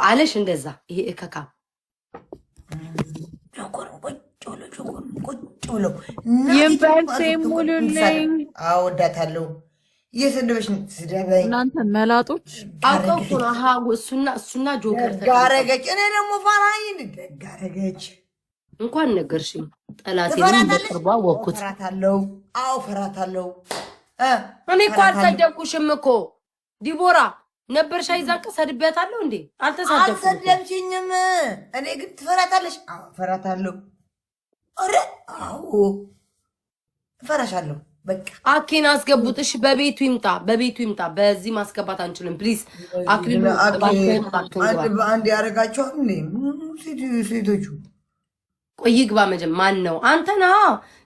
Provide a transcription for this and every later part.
አለሽ እንደዛ ይሄ እከካ ቁጭ ብሎ ዩኒቨርሲቲ ሙሉልኝ አወዳታለሁ። እየሰደበሽ ስደበኝ እናንተ መላጦች አውቀው ነው። አሃ እሱና ጆከር ጋረገች። እኔ ደግሞ ፋራኝ ጋረገች። እንኳን ነገርሽኝ። ጠላቴን በቅርቧ ወኩት። ፈራታለሁ። አዎ ፈራታለሁ። እኔ እኮ አልሰደብኩሽም እኮ ዲቦራ ነበርሽ። አይዛቅ ሰድቤያታለሁ እንዴ? አልሰደብሽኝም። እኔ ግን ትፈራታለሽ። አዎ ፈራታለሁ። አረ አዎ ፈራሻለሁ። በቃ አኬን አስገቡት። እሺ በቤቱ ይምጣ፣ በቤቱ ይምጣ። በዚህ ማስገባት አንችልም። ፕሊዝ አክሊሉ አንድ ያደርጋቸዋል እንዴ ሴቶቹ? ቆይ ይግባ መጀመር። ማን ነው አንተ? ነህ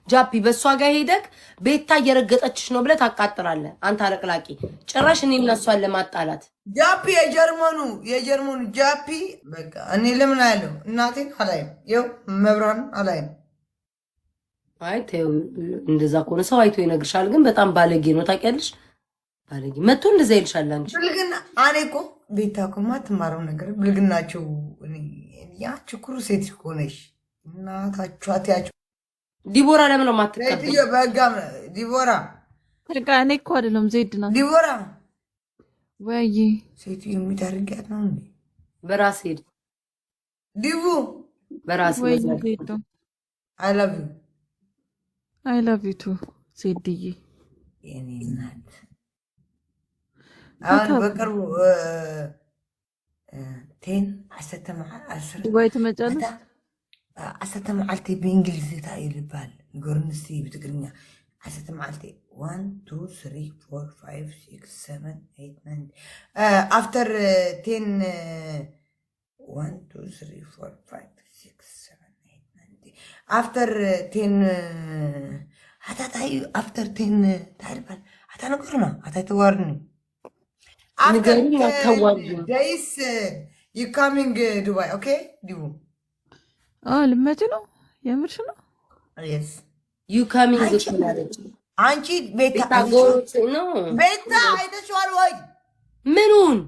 ጃፒ። በእሷ ጋር ሄደክ ቤታ እየረገጠችሽ ነው ብለህ ታቃጥላለህ። አንተ አለቅላቂ። ጭራሽ እኔ እና እሷን ለማጣላት ጃፒ የጀርመኑ ጃፒ። በቃ እኔ ለምን አያለው? እናቴን አላይም። ይኸው መብራን አላይም። አይ ተይው፣ እንደዛ ከሆነ ሰው አይቶ ይነግርሻል። ግን በጣም ባለጌ ነው ታውቂያለሽ። ባለጌ መጥቶ እንደዛ ይልሻል። አንቺ ብልግና። እኔ እኮ ቤታ እኮ የማትማረው ነገር ብልግናቸው። ያቺ ኩሩ ሴት እኮ ነሽ። እናታችሁ አትያችሁ። ዲቦራ ለምን ነው የማትቀበል? በጋም ዲቦራ በቃ እኔ እኮ አይደለም ዜድ ናት ዲቦራ። ወይ ሴት የሚታርጋት ነው እንዴ? በራስ ሄድ ዲቡ በራስ ወይ ነው። ዜድ አይ ላቭ ዩ ቱ ዜድዬ የኔ እናት። አሁን በቅርቡ ቴን ወይ ትመጫለሽ? ዓሰርተ መዓልቲ ብእንግሊዝታ ይልባል ንገሩንስቲ ብትግርኛ። ዓሰርተ መዓልቲ 1 2 3 4 5 6 7 8 9 after 10 1 2 3 4 5 6 7 8 9 after 10 አታታይ after 10 ታልባል አታ ነገርና አታ ተዋርኒ after days you coming Dubai okay ዲቡ ልመት ነው የምርሽ ነው? yes you coming ማለት አንቺ ቤታ ጎት ነው። ቤታ አይተሽዋል ወይ? ምኑን?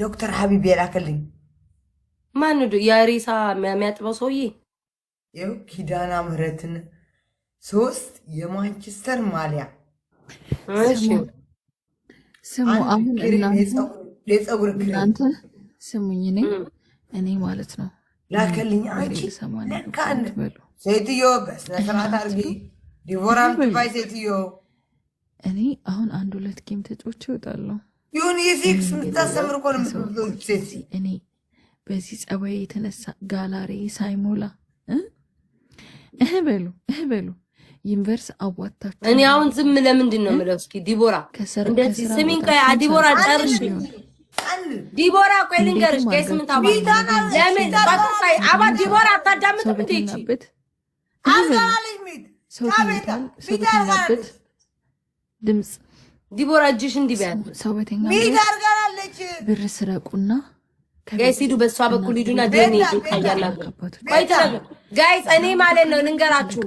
ዶክተር ሀቢብ የላከልኝ። ማን ነው የሬሳ የሚያጥበው ሰውዬ? ይኸው ኪዳና ምህረትን 3 የማንቸስተር ማሊያ። እሺ ስሙ አሁን እናንተ ስሙኝ። እኔ ማለት ነው ላከልኝ። አንቺ ለካን ሴትዮ በስነ ስርዓት አድርጊ። ዲቦራም ትባይ ሴትዮ። እኔ አሁን 1-2 ጌም ተጫውቼ እወጣለሁ። ይሁን የሲክስ የምታስተምር እኮ ነው ሴት። እኔ በዚህ ጸባይ የተነሳ ጋላሪ ሳይሞላ በሉ ዩኒቨርስ አዋጣችሁ። እኔ አሁን ዝም ለምንድን ነው የምለው? እስኪ ዲቦራ እንደዚህ ስሚን። ቆይ ዲቦራ ጨርሽ። ዲቦራ ቆይ ልንገርሽ። ከስምንት አባል ለምን ባጣይ አባ ዲቦራ አታዳምጥም እንዴ? እቺ አዛራለች ሚት ሰው ተኛበት ድምጽ ዲቦራ እጅሽ እንዲህ ቢያት ሰው በተኛበት ሚት አርጋለች። ብር ስረቁና ጋይስ ሂዱ፣ በሷ በኩል ሂዱና ደኔ ይታያላችሁ። ቆይ ተረጋጋ ጋይስ። እኔ ማለት ነው ልንገራችሁ።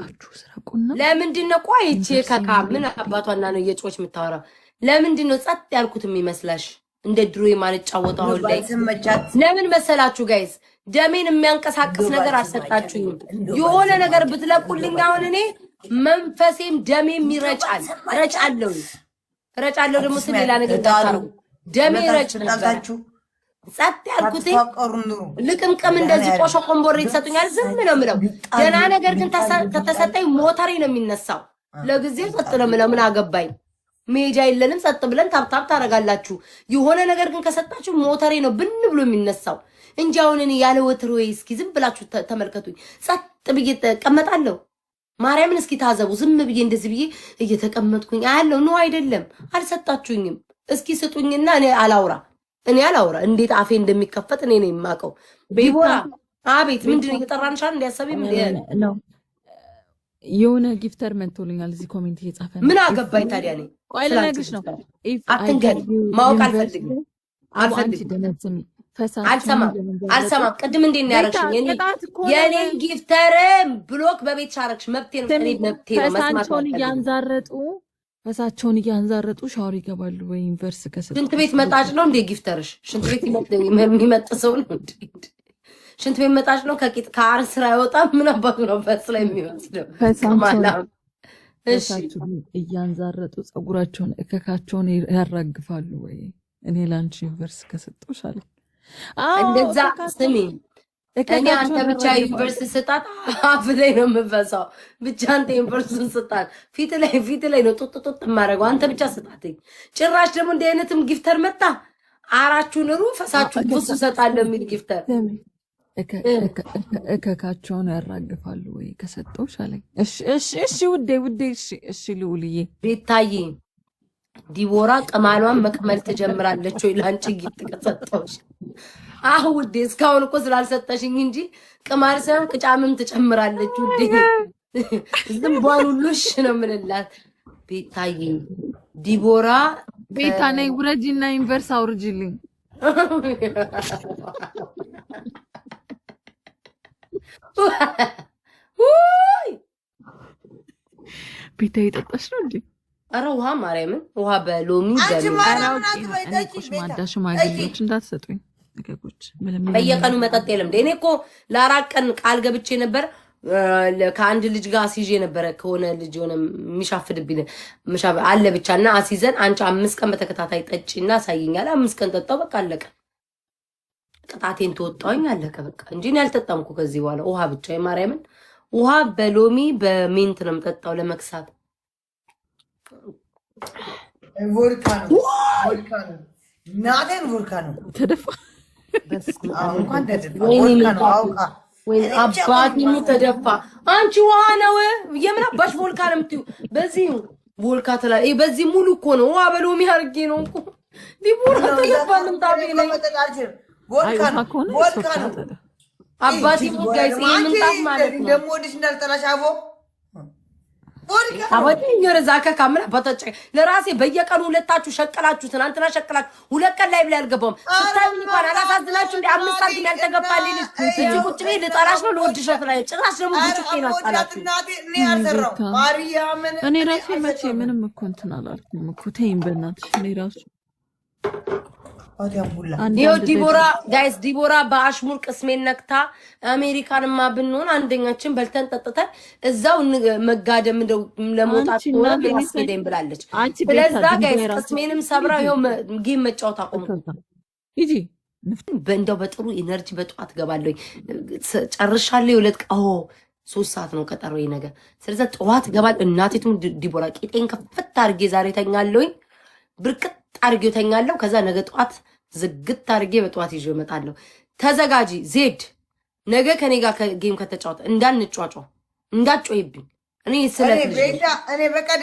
ለምንድን ነው ቆይ እቺ ከካ ምን አባቷና ነው እየጮች የምታወራው? ለምንድን ነው ጸጥ ያልኩት የሚመስላሽ? እንደ ድሮ የማልጫወተው ላይ ለምን መሰላችሁ ጋይስ? ደሜን የሚያንቀሳቅስ ነገር አልሰጣችሁኝም። የሆነ ነገር ብትለቁልኝ አሁን እኔ መንፈሴም ደሜም ይረጫል። ረጫለሁ ደግሞ ስለሌላ ነገር ታታሩ ደሜ ይረጭ ነበር። ጸጥ ያልኩት ልቅምቅም እንደዚህ ቆሾ ቆምቦሬ ተሰጡኛል። ዝም ነው የምለው። ገና ነገር ግን ተተሰጠኝ ሞተሬ ነው የሚነሳው። ለጊዜው ጸጥ ነው የምለው። ምን አገባኝ? ሜጃ የለንም። ጸጥ ብለን ታብታብ ታረጋላችሁ። የሆነ ነገር ግን ከሰጣችሁ ሞተሬ ነው ብን ብሎ የሚነሳው እንጂ አሁን እኔ ያለ ወትሮ እስኪ ዝም ብላችሁ ተመልከቱኝ። ጸጥ ብዬ ተቀመጣለሁ። ማርያምን እስኪ ታዘቡ። ዝም ብዬ እንደዚህ ብዬ እየተቀመጥኩኝ አያለው ነው አይደለም። አልሰጣችሁኝም። እስኪ ስጡኝና እኔ አላውራ እንዴት አፌ እንደሚከፈት እኔ ነኝ የማውቀው። ዲቦራ አቤት፣ ምንድነው እየጠራንሻል? እንዲያሰብም ነው የሆነ ጊፍተር መንቶልኛል። እዚህ ኮሜንት እየጻፈ ነው። ምን አገባኝ ታዲያ? እኔ ቆይ ልነግርሽ ነው። አትንገሪ፣ ማወቅ አልፈልግም። አልሰማም። ቅድም እንዴት ነው ያደረግሽኝ? የኔን ጊፍተር ብሎክ በቤት ሻረክሽ። መብቴ ነው መስማት። ፈሳቸውን እያንዛረጡ ፈሳቸውን እያንዛረጡ ሻወር ይገባሉ ወይ ዩኒቨርስ ከሰጡ ሽንት ቤት መጣጭ ነው እንዴ ጊፍተርሽ? ሽንት ቤት የሚመጥሰው ነው እንዴ? ሽንት ቤት መጣጭ ነው ከአርስ ስራ አይወጣም። ምን አባቱ ነው ፈስ ላይ የሚወስደው? ፈሳቸውን እያንዛረጡ ፀጉራቸውን እከካቸውን ያራግፋሉ ወይ? እኔ ላንቺ ዩኒቨርስ ከሰጡሽ አለ እንደዛ ስሚ እኔ አንተ ብቻ ዩኒቨርሲቲ ስጣት አፍ ላይ ነው የምፈሳው። ብቻ አንተ ዩኒቨርሲቲ ስጣት ፊት ላይ ነው ጡጥ ማረጋው። አንተ ብቻ ስጣትኝ። ጭራሽ ደግሞ እንደ አይነትም ጊፍተር መጣ። አራችሁን ሩ ፈሳችሁ ብዙ ሰጣለሁ የሚል ጊፍተር እከካቸውን ያራግፋሉ ወይ ከሰጠውሽ አለኝ። እሺ ውዴ እሺ ልውልዬ ቤታዬ ዲቦራ ቅማሏን መቅመል ትጀምራለች ወይ ላንቺ ጊፍት ከሰጠውሽ? አሁን ውዴ እስካሁን እኮ ስላልሰጠሽኝ እንጂ ቅማል ሳይሆን ቅጫምም ትጨምራለች ውዴ። ዝምቧን ሁሉ እሺ ነው የምልላት። ቤታዬ ዲቦራ ቤታ ነይ ውረጂና ዩኒቨርስ አውርጂልኝ። ቤታ ይጠጣሽ ነው እንዴ? ኧረ ውሃ ማርያምን ውሃ በሎሚ ማዳ ሽማግሌዎች እንዳትሰጡኝ ገቦች በየቀኑ መጠጥ የለም። እኔ እኮ ለ4 ቀን ቃል ገብቼ ነበር ከአንድ ልጅ ጋር አስይዤ ነበረ። ከሆነ ልጅ ሆነ የሚሻፍድብኝ አለ ብቻና አስይዘን አንቺ 5 ቀን በተከታታይ ጠጪና ሳይኛል። 5 ቀን ጠጣው በቃ አለቀ። ቅጣቴን ተወጣውኝ አለቀ በቃ እንጂ እኔ አልጠጣምኩ ከዚህ በኋላ ውሃ ብቻ። የማርያምን ውሃ በሎሚ በሜንት ነው የምጠጣው ለመክሳት። ቮልካኖ ናደን ቮልካኖ ተደፋ እንኳን ተደፋ ወይ አባቴ ተደፋ። አንቺ ውሃ ነው የምን አባሽ ቮልካኖ የምትዩ? በዚህ ቮልካ ተላ በዚህ ሙሉ እኮ ነው ውሃ በሎሚ አድርጌ ነው እኮ ዲቦራ ተደፋ። ልምጣቤ ላይ ቮልካኖ አባቴ ጋይስ የምንጣፍ ማለት ነው። ደሞ ወዲሽ እንዳልጠላሽ አቦ አባቴኝ ወረዛ ከካምራ በተጨ ለራሴ በየቀኑ ሁለታችሁ ሸቀላችሁ። ትናንትና ሸቀላችሁ 2 ቀን ላይ ብላ ያልገባም ስታዩ እንኳን አላሳዝናችሁ እንዴ? 5 ሳንቲም ያልተገባልኝ ልጅ እዚህ ቁጭ ቤት ልጠራሽ ነው ለወድሽ ላይ ጭራሽ ደግሞ ቡጭቄ ነው አጣላችሁ። እኔ ራሴ መቼ ምንም እኮ እንትን አላልኩም እኮ ተይኝ በእናትሽ። እኔ ራሱ ዲቦራ ጋይስ ዲቦራ በአሽሙር ቅስሜን ነክታ አሜሪካንማ ብንሆን አንደኛችን በልተን ጠጥተን እዛው መጋደም ለሞጣት ሆነ ለማስገደም ብላለች። ስለዛ ጋይስ ቅስሜንም ሰብራ ይሄው ጌም መጫወት አቆም ሂጂ በእንደው በጥሩ ኢነርጂ በጧት ገባለሁ። ጨርሻለሁ 3 ሰዓት ነው ቀጠሮዬ ነገር። ስለዛ ጠዋት ገባል። እናቴቱም ዲቦራ ቂጤን ከፍታ አርጌ ዛሬ ተኛለሁኝ ብርቅጥ አርጌው ተኛለሁ። ከዛ ነገ ጠዋት ዝግት አርጌ በጠዋት ይዤ እመጣለሁ። ተዘጋጂ ዜድ ነገ ከኔ ጋር ጌም ከተጫወተ እንዳንጫጫ እንዳትጮይብኝ። እኔ ስለት ልጅ እኔ በቀድ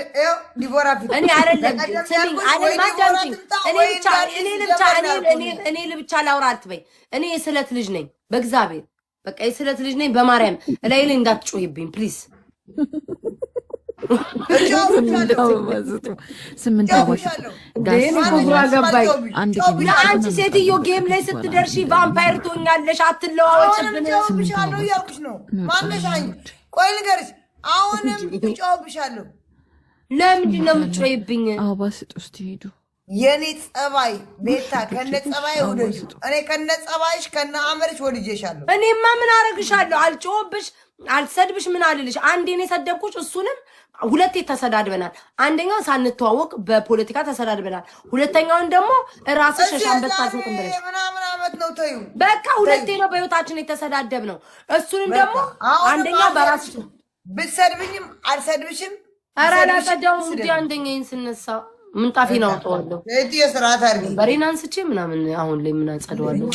ዲቦራ ፊት እኔ አይደለም ስሚኝ አይደለም ማዳምጪኝ። እኔ ልብቻ ላውራ አትበይ። እኔ የስለት ልጅ ነኝ በእግዚአብሔር በቃ የስለት ልጅ ነኝ በማርያም ላይ እንዳትጮይብኝ ፕሊዝ። አንቺ ሴትዮ ጌም ላይ ስትደርሺ ቫምፓየር ትሆኛለሽ። አትለዋወጭብን። ቆይ ልንገርሽ፣ አሁንም እጫወብሻለሁ። ለምንድን ነው የምትጮይብኝ? አበባ ስጥ ውስጥ ሄዱ የኔ ጸባይ ቤታ ከነ ጸባይ ወደጅ እኔ ከነ ጸባይሽ ከነ አመርሽ ወድጄሻለሁ። እኔማ ምን አረግሻለሁ? አልጮህብሽ አልሰድብሽ ምን አልልሽ። አንዴን የሰደብኩሽ እሱንም 2 ተሰዳድበናል። አንደኛው ሳንተዋወቅ በፖለቲካ ተሰዳድበናል። ሁለተኛውን ደግሞ ራስሽ ሻምበታ አልሰጥም ብለሽ ምናምን አመት ነው ተይው በቃ 2 ነው በህይወታችን የተሰዳደብነው። እሱንም ደግሞ አንደኛው በራስሽ ብትሰድብኝም አልሰድብሽም። ኧረ አላሰደውም እንዴ አንደኛዬን ስነሳ ምንጣፌን አውጣዋለሁ። እቴ ስርዓት አድርጊ በሬን አንስቼ ምናምን አሁን ላይ ምን አጸደዋለሁ።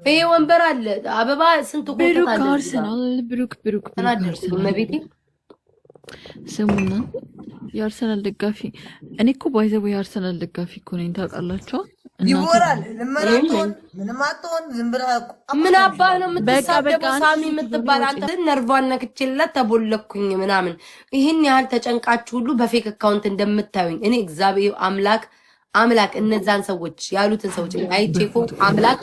ይሄ ወንበር አለ አበባ ስንት ቆጣ አለ። አርሰናል ብሩክ መቤቴ ስሙና የአርሰናል ደጋፊ እኔ እኮ ባይዘው የአርሰናል ደጋፊ እኮ ነኝ ታውቃላችሁ። ይወራል ለማራቶን ምንም አጥቶን ዝም ብላ ምን አባ ነው የምትሳደበው? ሳሚ የምትባል አንተ ነርቫን ነክቼላት ተቦለኩኝ ምናምን። ይሄን ያህል ተጨንቃችሁ ሁሉ በፌክ አካውንት እንደምታዩኝ እኔ እግዚአብሔር አምላክ አምላክ እነዛን ሰዎች ያሉትን ሰዎች አይቼኮ አምላክ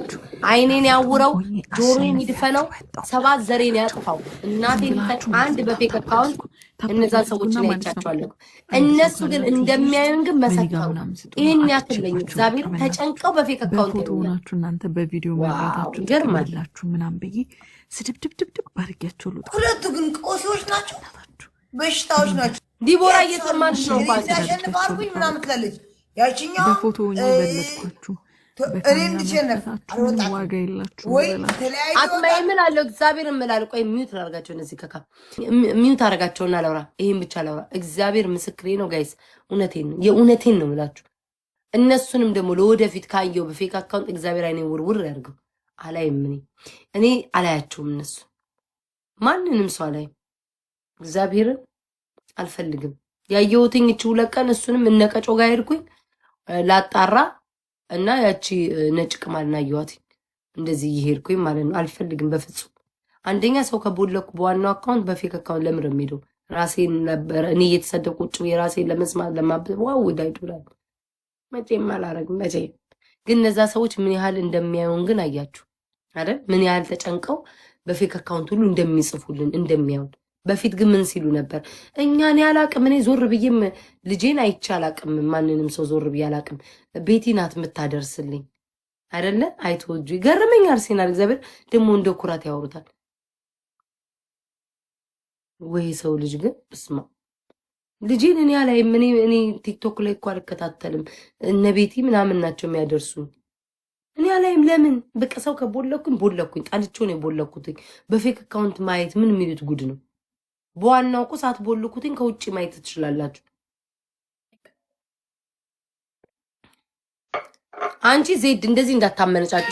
አይኔን ያውረው ጆሮዬን ይድፈነው 7 ዘሬን ያጥፋው እናቴን አንድ በፌክ አካውንት እነዛን ሰዎች ላይ አይቻቸዋለሁ። እነሱ ግን እንደሚያዩን ግን መሰከሩ። ይሄን ያክልኝ እግዚአብሔር ተጨንቀው በፌክ አካውንት ሆናችሁ እናንተ በቪዲዮ ማውራታችሁ ገርማላችሁ ምናምን በይ ስድብድብድብ ባርጊያቸው ሉጣ። ሁለቱ ግን ቆሶች ናቸው፣ በሽታዎች ናቸው። ዲቦራ እየሰማች ነው ባል ያሸንፋልኩኝ ምናምን ትላለች። ያቺኛው በፎቶ በለጥኳችሁ እኔም ልሸነፍ ዋጋ የላችሁ ወይ ተለያዩ አጥማይ ምን አለው እግዚአብሔር እምላል። ቆይ ሚውት አደርጋቸው እነዚህ ከካ ሚውት አደርጋቸውና ላውራ። ይሄን ብቻ ላውራ። እግዚአብሔር ምስክሬ ነው ጋይስ፣ እውነቴን ነው የእውነቴን ነው የምላችሁ። እነሱንም ደግሞ ለወደፊት ካየው በፌክ አካውንት እግዚአብሔር አይኔ ውርውር ያድርገው። አላይም እኔ አላያቸውም። እነሱ ማንንም ሰው አላይም። እግዚአብሔርን አልፈልግም። ያየሁትኝ እቺ ሁለቀን እሱንም እነቀጮ ጋር ሄድኩኝ ላጣራ እና ያቺ ነጭ ቅማልና ያዩት እንደዚህ ይሄድኩኝ ማለት ነው። አልፈልግም በፍጹም። አንደኛ ሰው ከቦለኩ በዋናው አካውንት በፌክ አካውንት ለምን ሄዶ ራሴን ነበር እኔ እየተሰደቁ ቁጭ የራሴን ለመስማት ለማብብ ዋው ዳይዱላል መቼም አላረግም። መቼም ግን እነዛ ሰዎች ምን ያህል እንደሚያዩን ግን አያችሁ አይደል? ምን ያህል ተጨንቀው በፌክ አካውንት ሁሉ እንደሚጽፉልን እንደሚያዩን። በፊት ግን ምን ሲሉ ነበር? እኛን ያላቅም እኔ ዞር ብዬም ልጄን አይቼ አላቅም። ማንንም ሰው ዞር ብዬ አላቅም። ቤቲ ናት የምታደርስልኝ አይደለ? አይተወጁ ይገርመኝ። አርሴናል እግዚአብሔር ደግሞ እንደ ኩራት ያወሩታል ወይ ሰው ልጅ ግን እስማ ልጄን እኔ አላይም። እኔ ቲክቶክ ላይ እኮ አልከታተልም። እነ ቤቲ ምናምን ናቸው የሚያደርሱኝ። እኔ አላይም። ለምን በቃ ሰው ቦለኩኝ ጣልቼው ነው የቦለኩትኝ። በፌክ አካውንት ማየት ምን የሚሉት ጉድ ነው? በዋናው እኮ ሳትቦልኩትኝ ከውጭ ማየት ትችላላችሁ። አንቺ ዜድ እንደዚህ እንዳታመነጫጭ